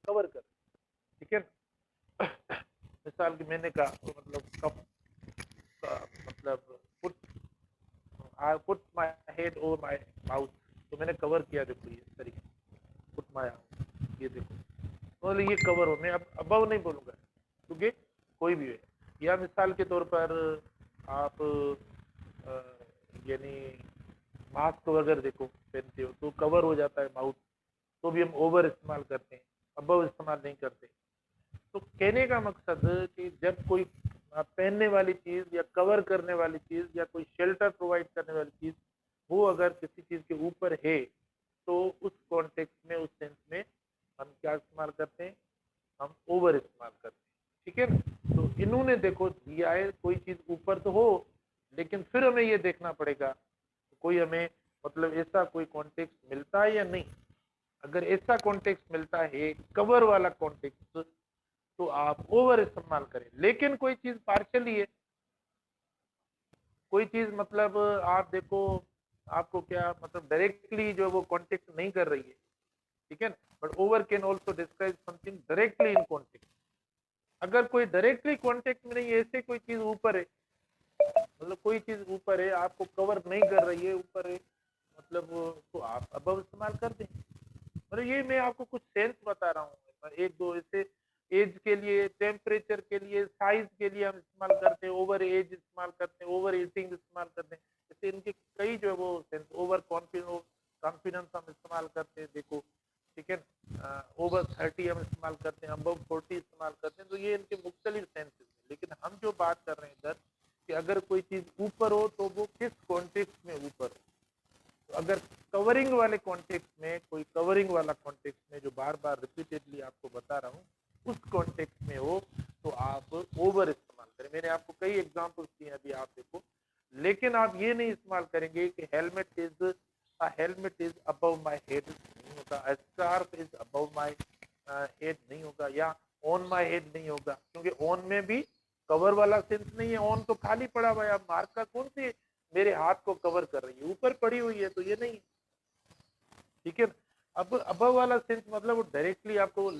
Cover कर, ठीक है ना। मिसाल की मैंने कहा तो मतलब कफ मतलब I put my head over my mouth, तो मैंने कवर किया, देखो ये इस तरीके पुट माई, ये देखो मतलब ये कवर हो, मैं अब अबव नहीं बोलूंगा क्योंकि कोई भी है। या मिसाल के तौर पर आप यानी मास्क वगैरह देखो पहनते हो तो कवर हो जाता है माउथ, तो भी हम ओवर इस्तेमाल करते हैं, अबव इस्तेमाल नहीं करते। तो कहने का मकसद कि जब कोई पहनने वाली चीज या कवर करने वाली चीज या कोई शेल्टर प्रोवाइड करने वाली चीज वो अगर किसी चीज के ऊपर है तो उस कॉन्टेक्स्ट में, उस सेंस में हम क्या इस्तेमाल करते हैं, हम ओवर इस्तेमाल करते हैं, ठीक है ना। तो इन्होंने देखो दिया है कोई चीज ऊपर तो हो, लेकिन फिर हमें ये देखना पड़ेगा कोई हमें मतलब ऐसा कोई कॉन्टेक्स्ट मिलता है या नहीं। अगर ऐसा कॉन्टेक्स्ट मिलता है कवर वाला कॉन्टेक्स्ट तो आप ओवर इस्तेमाल करें। लेकिन कोई चीज पार्शियली है, कोई चीज मतलब आप देखो आपको क्या मतलब डायरेक्टली जो वो कॉन्टेक्ट नहीं कर रही है, ठीक है ना, but over can also describe something directly in contact. अगर कोई डायरेक्टली कॉन्टेक्ट में नहीं है, ऐसे कोई चीज ऊपर है, मतलब कोई चीज ऊपर है आपको कवर नहीं कर रही है, ऊपर है मतलब तो आप अबव इस्तेमाल कर दें। मतलब ये मैं आपको कुछ सेंस बता रहा हूँ, एक दो ऐसे एज के लिए, टेम्परेचर के लिए, साइज के लिए हम इस्तेमाल करते हैं, ओवर एज इस्तेमाल करते हैं, ओवर ईटिंग इस्तेमाल करते हैं, जैसे इनके कई जो है वो सेंस, ओवर कॉन्फिडेंस हम इस्तेमाल करते हैं देखो, ठीक है ना, ओवर 30 हम इस्तेमाल करते हैं, अबव 40 इस्तेमाल करते हैं, तो ये इनके मुख्तलिफ सेंसेस हैं। लेकिन हम जो बात कर रहे हैं इधर कि अगर कोई चीज ऊपर हो तो वो किस कॉन्टेक्स्ट में ऊपर हो। तो अगर कवरिंग वाले कॉन्टेक्स्ट में, कोई कवरिंग वाला कॉन्टेक्स्ट में जो बार बार रिपीटेडली आपको बता रहा हूँ उस कॉन्टेक्स्ट में हो तो आप ओवर इस्तेमाल करें। मैंने आपको कई एग्जांपल्स दिए अभी, आप देखो। लेकिन आप ये नहीं इस्तेमाल करेंगे कि helmet is above my head नहीं होगा, scarf is above my head नहीं होगा, या ऑन माई हेड नहीं होगा, क्योंकि ऑन में भी कवर वाला सेंस नहीं है। ऑन तो खाली पड़ा हुआ है, अब मार्का कौन सी मेरे हाथ को कवर कर रही है, ऊपर पड़ी हुई है, तो ये नहीं, ठीक है। अब अबव वाला सेंस मतलब वो डायरेक्टली आपको,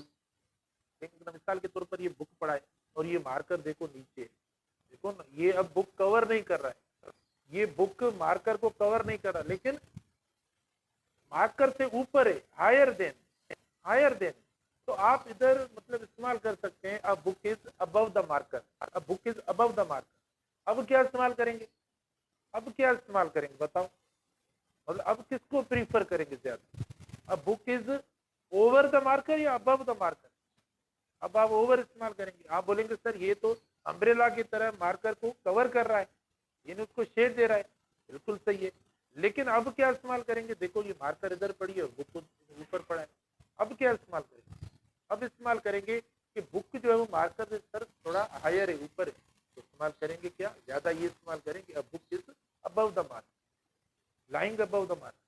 मिसाल के तौर पर ये बुक पड़ा है और ये मार्कर देखो नीचे, देखो ना ये अब बुक कवर नहीं कर रहा है, ये बुक मार्कर को कवर नहीं कर रहा, लेकिन मार्कर से ऊपर है, हायर देन। तो आप इधर मतलब इस्तेमाल कर सकते हैं a book is above the marker, a book is above the marker. अब क्या इस्तेमाल करेंगे, अब क्या इस्तेमाल करेंगे बताओ, मतलब अब किसको प्रीफर करेंगे ज्यादा, अब book is over the marker या अबव द मार्कर। अब आप ओवर इस्तेमाल करेंगे, आप बोलेंगे सर ये तो अम्ब्रेला की तरह मार्कर को कवर कर रहा है, यानी उसको शेड दे रहा है, बिल्कुल सही है। लेकिन अब क्या इस्तेमाल करेंगे, देखो ये मार्कर इधर पड़ी है और बुक ऊपर पड़ा है, अब क्या इस्तेमाल करेंगे, अब इस्तेमाल करेंगे कि बुक जो है वो मार्कर से सर थोड़ा हायर है, ऊपर है, तो इस्तेमाल करेंगे क्या, ज्यादा ये इस्तेमाल करेंगे अब book is above the marker, lying above the marker,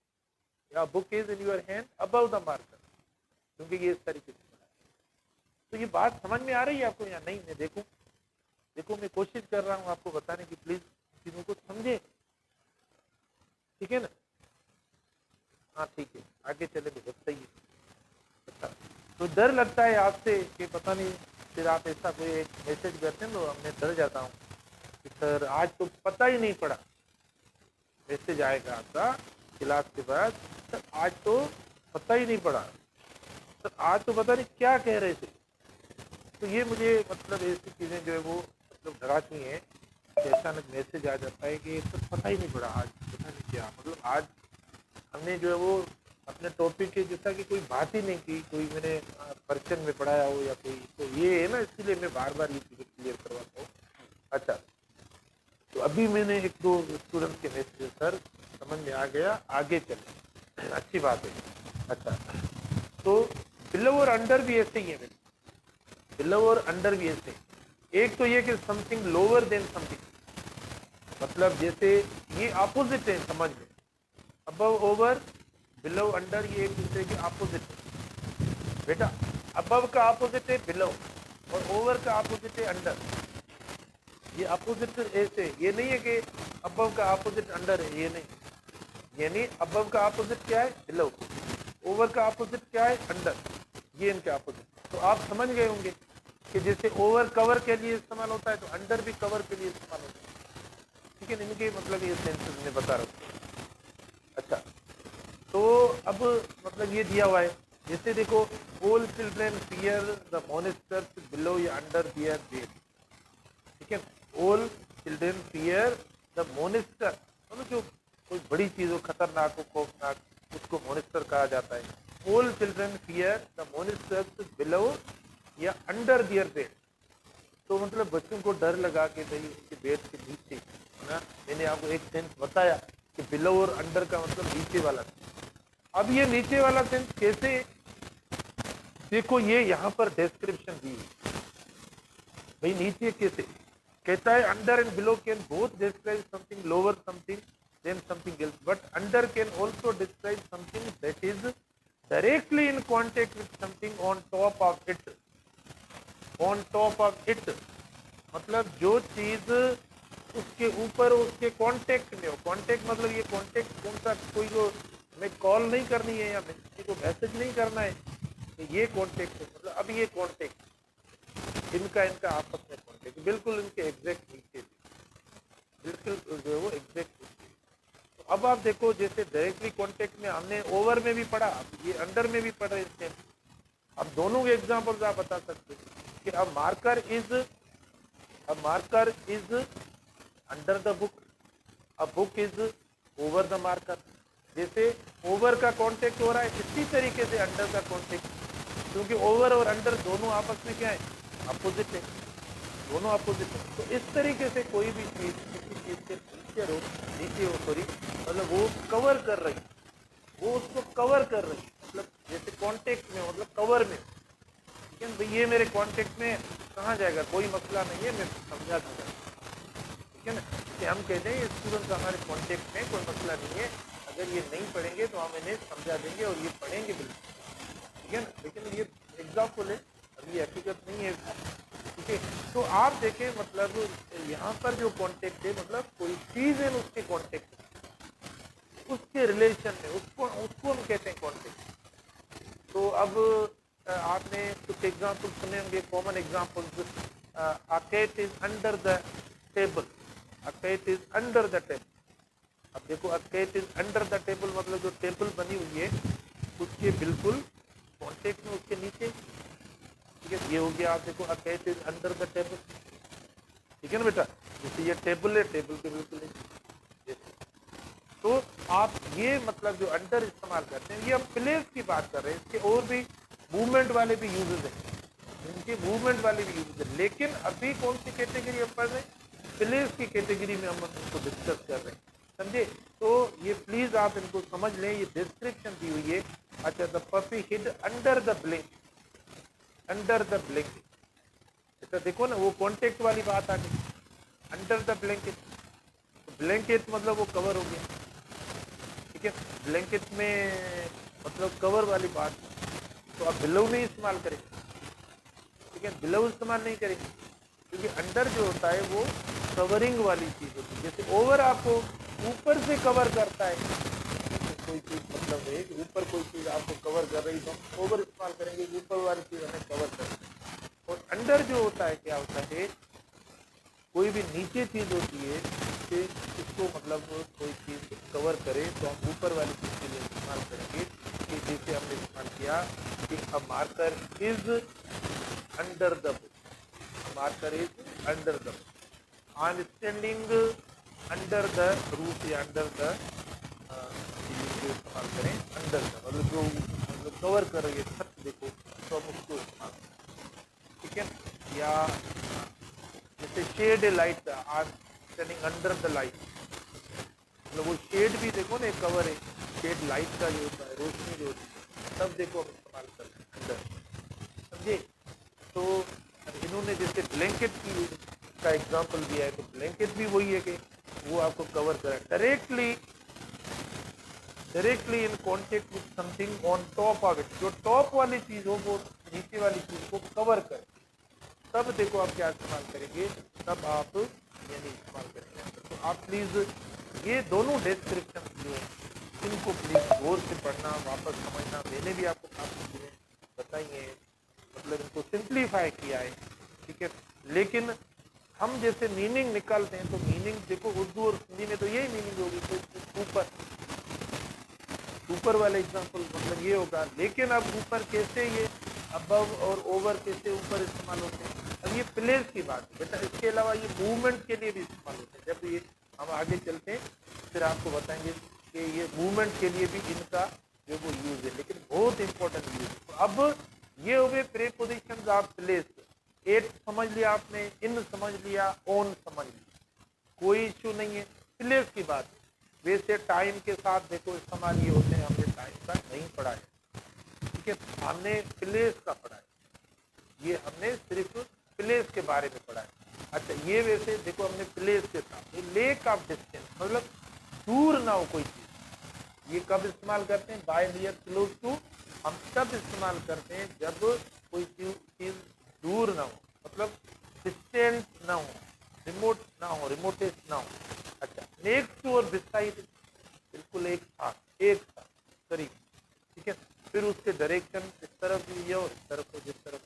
या book is in your hand above the marker, क्योंकि ये इस तरीके से बना है। तो ये बात समझ में आ रही है आपको या नहीं, मैं देखो मैं कोशिश कर रहा हूँ आपको बताने की, प्लीज चीजों को समझे, ठीक है ना। हाँ ठीक है, आगे चले तो बहुत सही है। अच्छा, तो डर लगता है आपसे कि पता नहीं, फिर आप ऐसा कोई एक मैसेज करते हैं तो मैं डर जाता हूँ कि सर आज तो पता ही नहीं पड़ा, मैसेज आएगा आपका क्लास के बाद, सर आज तो पता ही नहीं पड़ा, सर आज तो पता नहीं क्या कह रहे थे। तो ये मुझे मतलब ऐसी चीज़ें जो है वो मतलब डराती हैं कि अचानक मैसेज आ जाता है कि सर पता ही नहीं पड़ा, आज पता नहीं क्या, मतलब आज हमने जो है वो अपने टॉपिक के जैसा कि कोई बात ही नहीं की, कोई मैंने पर्सन में पढ़ाया हो या कोई, तो ये है ना, इसलिए मैं बार बार ये चीज़ें क्लियर करवाता हूँ। अच्छा, तो अभी मैंने एक दो स्टूडेंट के मैसेज सर समझ में आ गया, आगे चले, अच्छी बात है। अच्छा, तो बिलो और अंडर भी ऐसे ही है मेरे, बिलो और अंडर भी ऐसे। एक तो ये कि समथिंग लोअर देन समथिंग, मतलब जैसे ये अपोजिट है समझ में, अबव ओवर, बिलो अंडर, ये एक दूसरे के अपोजिट है बेटा। अबव का अपोजिट है बिलो और ओवर का अपोजिट है अंडर, ये अपोजिट ऐसे, ये नहीं है कि अबव का अपोजिट अंडर है, ये नहीं, यानी अबव का अपोजिट क्या है बिलो, ओवर का अपोजिट क्या है अंडर, ये इनके अपोजिट। तो आप समझ गए होंगे कि जैसे ओवर कवर के लिए इस्तेमाल होता है तो अंडर भी कवर के लिए इस्तेमाल होता है। ठीक है, इनके मतलब ये सेंसेस में बता रहा हूँ। अच्छा, तो अब मतलब ये दिया हुआ है, जैसे देखो all children fear the monsters below या अंडर देयर बेड। ठीक है, all children fear the monster, मतलब जो कोई बड़ी चीज हो, खतरनाक हो, खौफनाक, उसको मॉन्स्टर कहा जाता है। All children fear the monsters below या अंडर देयर बेड। तो मतलब बच्चों को डर लगा के भाई उसके बेड के नीचे, है ना। मैंने आपको एक सेंस बताया कि बिलो और अंडर का मतलब नीचे वाला। अब ये नीचे वाला सेंस कैसे, देखो ये यहाँ पर डिस्क्रिप्शन दी है भाई, नीचे कैसे कहता है, under and below can both describe something lower something than something else, but under can also describe something that is directly in contact with something on top of it. On top of it मतलब जो चीज उसके ऊपर उसके contact में हो। Contact मतलब ये कांटेक्ट कौन सा, कोई को हमें कॉल नहीं करनी है या किसी को मैसेज नहीं करना है, तो ये कांटेक्ट है। मतलब अब ये कांटेक्ट इनका इनका आपस में कांटेक्ट बिल्कुल इनके एग्जैक्ट नीचे, बिल्कुल जो है वो एग्जैक्ट नीचे। तो अब आप देखो जैसे डायरेक्टली कांटेक्ट में हमने ओवर में भी पढ़ा, अब ये अंडर में भी पढ़ रहे हैं। अब दोनों के एग्जांपल्स आप बता सकते हैं कि अब marker is under the book, a book is over the marker. जैसे ओवर का कांटेक्ट हो रहा है, इसी तरीके से अंडर का कांटेक्ट, क्योंकि ओवर और अंडर दोनों आपस में क्या है, अपोजिट है, दोनों अपोजिट है। तो इस तरीके से कोई भी चीज किसी चीज के नीचे हो सॉरी, मतलब वो कवर कर रही, वो उसको कवर कर रही, मतलब जैसे कांटेक्ट में मतलब कवर में। ठीक है भाई, ये मेरे कांटेक्ट में कहाँ जाएगा, कोई मसला नहीं है, मैं समझा दूंगा। ठीक है ना, कि हम कहते हैं स्टूडेंट हमारे कांटेक्ट में, कोई मसला नहीं है, अगर ये नहीं पढ़ेंगे तो हम इन्हें समझा देंगे और ये पढ़ेंगे बिल्कुल। ठीक है ना, लेकिन ये एग्जाम्पल है, अभी हकीकत नहीं है। ठीक है, तो आप देखें मतलब यहाँ पर जो कॉन्टेक्ट है मतलब कोई चीज है उसके कॉन्टेक्ट, उसके रिलेशन में, उसको उसको हम कहते हैं कॉन्टेक्ट। तो अब आपने कुछ एग्जाम्पल सुने होंगे, common examples, a cat is under the table, a cat is under the table. अब देखो a cat is under the table मतलब जो टेबल बनी हुई है उसके बिल्कुल कॉन्टेक्ट में, उसके नीचे। ठीक है, ये हो गया। आप देखो a cat is under the table. ठीक है ना बेटा, जैसे ये टेबल है, टेबल के बिल्कुल नीचे। तो आप ये मतलब जो अंडर इस्तेमाल करते हैं, ये हम प्लेस की बात कर रहे हैं, इसके और भी मूवमेंट वाले भी यूजेस हैं, इनके मूवमेंट वाले भी यूजेस हैं। लेकिन अभी कौन सी कैटेगरी हम पढ़ रहे हैं, प्लेस की कैटेगरी में हम इनको डिस्कस कर रहे हैं, समझे। तो ये प्लीज आप इनको समझ लें, ये डिस्क्रिप्शन दी हुई है। अच्छा, the puppy hid under the blanket, under the blanket, तो देखो ना वो कॉन्टेक्ट वाली बात आ गई, अंडर द ब्लैंकेट। तो ब्लैंकेट मतलब वो कवर हो गया। ठीक है, ब्लैंकेट में मतलब कवर वाली बात, तो आप बिलो नहीं इस्तेमाल करेंगे। ठीक है, बिलो इस्तेमाल नहीं करेंगे, क्योंकि अंडर जो होता है वो कवरिंग वाली चीज होती है। जैसे ओवर आपको ऊपर से कवर करता है, कोई चीज मतलब है कि ऊपर कोई चीज आपको कवर कर रही, तो हम ओवर इस्तेमाल करेंगे, ऊपर वाली चीज हमें कवर करेंगे। और अंडर जो होता है क्या होता है, कोई भी नीचे चीज होती है कि इसको मतलब कोई चीज कवर करे, तो हम ऊपर वाली चीज के लिए इस्तेमाल करेंगे। कि जैसे हमने इस्तेमाल किया कि a marker is under the book, marker is under the book, I am standing under the roof या अंडर द, इस्तेमाल करें अंडर द मतलब जो मतलब कवर कर रही है छत, देखो तो हम उसको इस्तेमाल करें। ठीक है, या जैसे shade light, are standing under the light, मतलब वो शेड भी देखो ना, एक कवर है, शेड लाइट का जो होता है, रोशनी जो होती है, तब देखो हम इस्तेमाल करते हैं अंडर, समझे। तो इन्होंने जैसे ब्लैंकेट की का एग्जांपल दिया है, तो ब्लैंकेट भी वही है कि वो आपको कवर करे directly in contact with something on top of it, जो टॉप वाली चीज हो वो नीचे वाली चीज को कवर करे, तब देखो आप क्या इस्तेमाल करेंगे, तब आप यानी इस्तेमाल करेंगे। तो आप प्लीज ये दोनों डिस्क्रिप्शन जो है इनको प्लीज गौर से पढ़ना, वापस समझना। मैंने भी आपको काफी चीजें बताई हैं, मतलब इनको सिंप्लीफाई किया है, ठीक है। लेकिन हम जैसे मीनिंग निकालते हैं तो मीनिंग देखो उर्दू और हिंदी में तो यही मीनिंग होगी, तो ऊपर ऊपर वाला एग्जाम्पल मतलब ये होगा। लेकिन अब ऊपर कैसे ये अबव और ओवर कैसे ऊपर इस्तेमाल होते हैं, अब ये प्लेस की बात है बेटा। इसके अलावा ये मूवमेंट के लिए भी इस्तेमाल होते हैं। जब ये हम आगे चलते हैं फिर आपको बताएंगे कि ये मूवमेंट के लिए भी इनका जो वो यूज है, लेकिन बहुत इंपॉर्टेंट यूज है। तो अब ये हो गए प्रीपोजिशन ऑफ प्लेस। एट समझ लिया आपने, इन समझ लिया, ऑन समझ लिया, कोई इश्यू नहीं है। प्लेस की बात है। वैसे टाइम के साथ देखो इस्तेमाल ये होते हैं, हमने टाइम का नहीं पढ़ा है, ठीक है, हमने प्लेस का पढ़ा है। ये हमने सिर्फ प्लेस के बारे में पढ़ा है। अच्छा ये वैसे देखो हमने प्लेस के साथ लेक ऑफ डिस्टेंस मतलब दूर ना हो कोई चीज, ये कब इस्तेमाल करते हैं, बाय नियर क्लोज टू। हम तब इस्तेमाल करते हैं जब कोई चीज दूर ना हो, मतलब डिस्टेंट ना हो, रिमोट ना हो, रिमोटेस्ट ना हो। अच्छा नेक्स्ट टू और बिसाइड बिल्कुल एक साथ करीब, ठीक है। फिर उसके डायरेक्शन इस तरफ भी है और इस तरफ हो, जिस तरफ।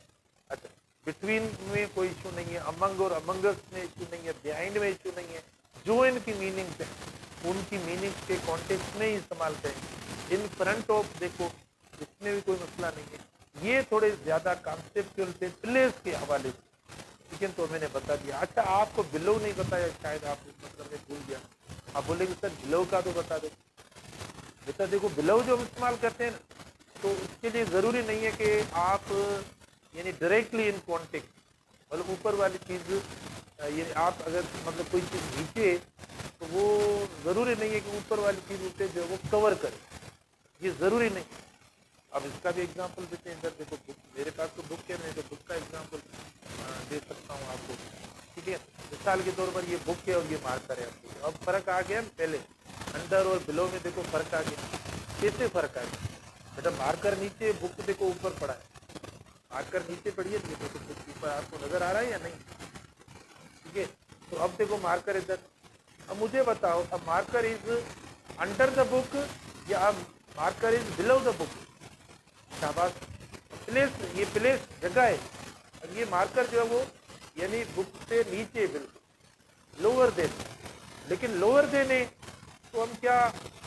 अच्छा बिटवीन में कोई इशू नहीं है, अमंग और अमंगस में इशू नहीं है, बिहाइंड में इशू नहीं है। जो इनकी मीनिंग है उनकी मीनिंग के कॉन्टेक्स्ट में ही इस्तेमाल करेंगे। इन फ्रंट ऑफ देखो इसमें भी कोई मसला नहीं है। ये थोड़े ज्यादा कॉन्सेप्चुअल थे प्लेस के हवाले से, ठीक है, तो मैंने बता दिया। अच्छा आपको बिलो नहीं बताया, शायद आप इस मतलब में भूल गया। आप बोलेंगे सर बिलो का तो बता दो। बेटा देखो बिलो जो हम इस्तेमाल करते हैं ना, तो उसके लिए जरूरी नहीं है कि आप यानी डायरेक्टली इन कॉन्टेक्ट मतलब ऊपर वाली चीज ये आप अगर मतलब कोई चीज नीचे तो वो जरूरी नहीं है कि ऊपर वाली चीज उसे जो है वो कवर करे, ये जरूरी नहीं। अब इसका भी एग्जांपल देते हैं। इधर देखो बुक, मेरे पास तो बुक है, मैं तो बुक का एग्जांपल दे सकता हूँ आपको, ठीक है। मिसाल के तौर पर ये बुक है और ये मार्कर है आपको। अब फर्क आ गया पहले अंडर और बिलो में देखो फर्क आ गया। कैसे फर्क आ गया बेटा, मार्कर नीचे, बुक देखो ऊपर पड़ा है। मार्कर नीचे पड़ी है, देखो तो बुक ऊपर, आपको नजर आ रहा है या नहीं, ठीक है। तो अब देखो मार्कर इधर। अब मुझे बताओ अब marker is under the book या अब marker is below the book. शाबाश, प्लेस, ये प्लेस जगह है। अब ये मार्कर जो है वो यानी बुक से नीचे बिल्कुल लोअर देन, लेकिन लोअर देन है तो हम क्या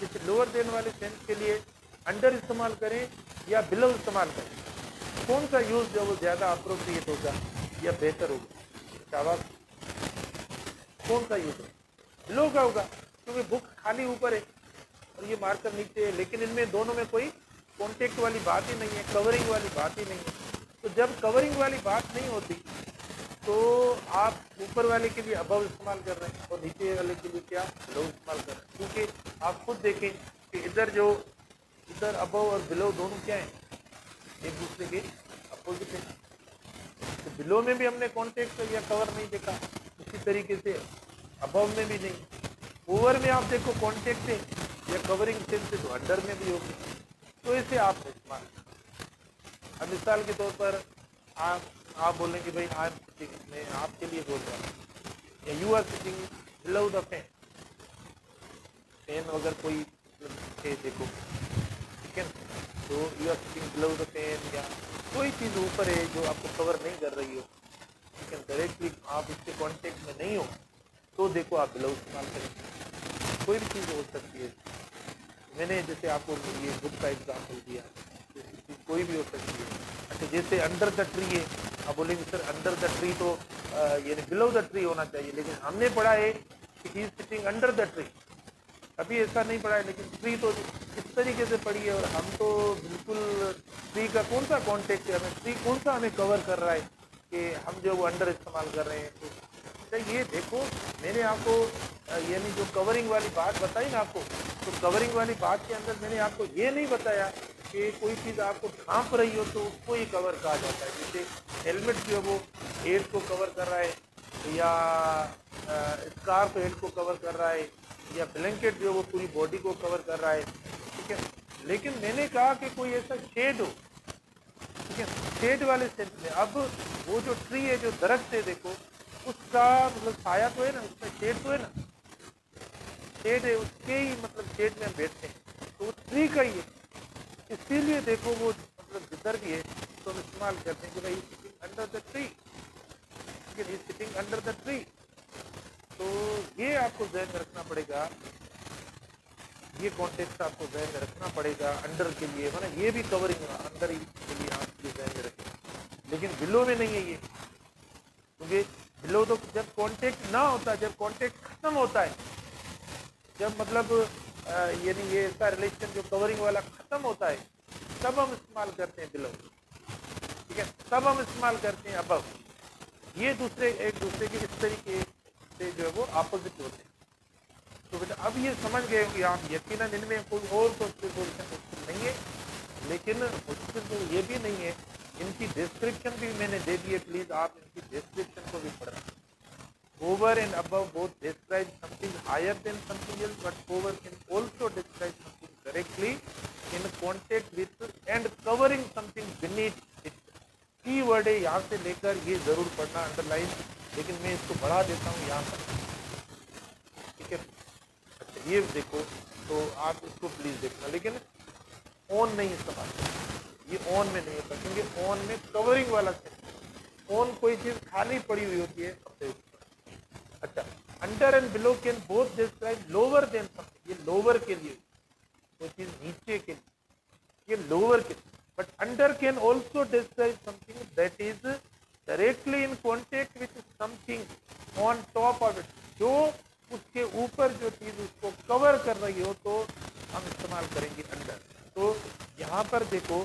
इस लोअर देन वाले सेंस के लिए अंडर इस्तेमाल करें या बिलो इस्तेमाल करें, कौन सा यूज जो वो ज्यादा अप्रोप्रिएट होगा या बेहतर होगा? शाबाश, कौन सा यूज है? बिलो का होगा, क्योंकि बुक खाली ऊपर है और ये मार्कर नीचे है, लेकिन इनमें दोनों में कोई कॉन्टेक्ट वाली बात ही नहीं है, कवरिंग वाली बात ही नहीं है। तो जब कवरिंग वाली बात नहीं होती तो आप ऊपर वाले के लिए अबव इस्तेमाल कर रहे हैं और नीचे वाले के लिए क्या बिलो इस्तेमाल कर रहे हैं, क्योंकि आप खुद देखें कि इधर अबव और बिलो दोनों क्या है, एक दूसरे के अपोजिट है। तो बिलो में भी हमने कॉन्टेक्ट या कवर नहीं देखा, उसी तरीके से अबव में भी नहीं। ओवर में आप देखो कॉन्टेक्ट है या कवरिंग सेंस है तो अंडर में भी होगी। तो इसे आप इस्तेमाल, अब मिसाल के तौर पर आप बोलेंगे भाई आई एम सिटिंग, मैं आपके लिए बोल रहा हूँ, या you are sitting below the fan. Fan अगर कोई है देखो, ठीक है, तो you are sitting below the fan, या कोई चीज़ ऊपर है जो आपको कवर नहीं कर रही हो, ठीक है, डायरेक्टली आप इसके कांटेक्ट में नहीं हो, तो देखो आप बिलो इस्तेमाल करें। कोई भी चीज़ हो सकती है। मैंने जैसे आपको ये बुक का एग्जाम्पल दिया, कोई भी हो सकती है। अच्छा जैसे अंडर द ट्री है, आप बोलेंगे सर अंडर द ट्री तो यानी बिलो द ट्री होना चाहिए, लेकिन हमने पढ़ा है कि he is sitting under the tree. अभी ऐसा नहीं पढ़ा है, लेकिन ट्री तो इस तरीके से पढ़ी है और हम तो बिल्कुल ट्री का कौन सा कॉन्टेक्ट है, हमें ट्री कौन सा हमें कवर कर रहा है कि हम जो वो अंडर इस्तेमाल कर रहे हैं। तो ये देखो मैंने आपको यानी जो कवरिंग वाली बात बताई ना आपको, तो कवरिंग वाली बात के अंदर मैंने आपको ये नहीं बताया कि कोई चीज़ आपको ढांप रही हो तो उसको ही कवर कहा जाता है। जैसे हेलमेट जो है वो हेड को कवर कर रहा है, या स्कार्फ हेड को कवर कर रहा है, या ब्लैंकेट जो है वो पूरी बॉडी को कवर कर रहा है, ठीक है। लेकिन मैंने कहा कि कोई ऐसा शेड हो, ठीक है, शेड वाले सेंस में। अब वो जो ट्री है, जो दरख्त है, देखो उसका मतलब छाया तो है ना, उसका शेड तो है ना, शेड है, उसके ही मतलब शेड में हम बैठते हैं, तो वो ट्री का ही है। इसीलिए देखो वो मतलब जिधर भी है इसको हम इस्तेमाल करते हैं कि भाई सिटिंग अंडर द ट्री, ठीक है, सिटिंग अंडर द ट्री। तो ये आपको ध्यान में रखना पड़ेगा, ये कॉन्टेक्स्ट आपको ध्यान में रखना पड़ेगा अंडर के लिए, मतलब ये भी कवरिंग अंडर के लिए आप ये ध्यान में रखें, लेकिन बिलो में नहीं है ये, क्योंकि बिलो तो जब कॉन्टेक्ट ना होता, जब कॉन्टेक्ट खत्म होता है, जब मतलब यानी ये ऐसा रिलेशन जो कवरिंग वाला खत्म होता है, तब हम इस्तेमाल करते हैं बिलो, ठीक है, तब हम इस्तेमाल करते हैं अबव। ये दूसरे एक दूसरे के इस तरीके से जो है वो अपोजिट होते हैं। तो बेटा अब ये समझ गए होंगे आप, यकीनन इनमें कोई और पोजीशन मुश्किल नहीं है, लेकिन मुश्किल तो ये भी नहीं है, इनकी डिस्क्रिप्शन भी मैंने दे दी है, प्लीज आप इनकी डिस्क्रिप्शन को भी पढ़ना। Over and above both describe something higher than something else, but over can also describe something directly in contact with and covering something beneath it. Key word है, यहाँ से लेकर ये जरूर पढ़ना अंडरलाइन, लेकिन मैं इसको बढ़ा देता हूँ यहाँ पर, ठीक है। अच्छा ये देखो, तो आप इसको प्लीज देखना, लेकिन ऑन नहीं इस्तेमाल करना, ये ऑन में नहीं होता, क्योंकि ऑन में कवरिंग वाला सेंस, ऑन कोई चीज खाली पड़ी हुई होती है सबसे ऊपर। अच्छा, under and below can both describe lower than something, ये लोअर के लिए, कोई चीज नीचे के लिए, ये लोअर के लिए, but under can also describe something that is directly in contact with something on top of it, जो उसके ऊपर जो चीज उसको कवर कर रही हो, तो हम इस्तेमाल करेंगे अंडर। तो यहाँ पर देखो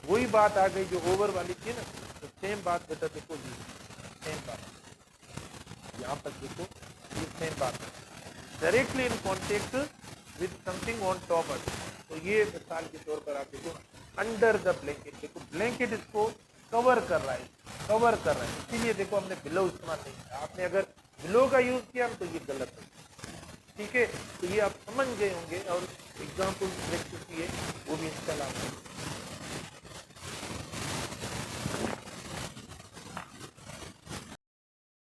वही बात आ गई जो ओवर वाली थी ना, तो सेम बात बेटा देखो, ये सेम बात यहाँ पर देखो, ये सेम बात है, directly in contact with something on top of. तो ये मिसाल के तौर पर आप देखो अंडर द ब्लैंकेट, देखो ब्लैंकेट इसको कवर कर रहा है, कवर कर रहा है, इसीलिए देखो हमने बिलो इस्तेमाल नहीं किया। आपने अगर बिलो का यूज किया तो ये गलत है, ठीक है। तो ये आप समझ गए होंगे, और एग्जाम्पल प्रैक्टिस की है वो भी इंशाल्लाह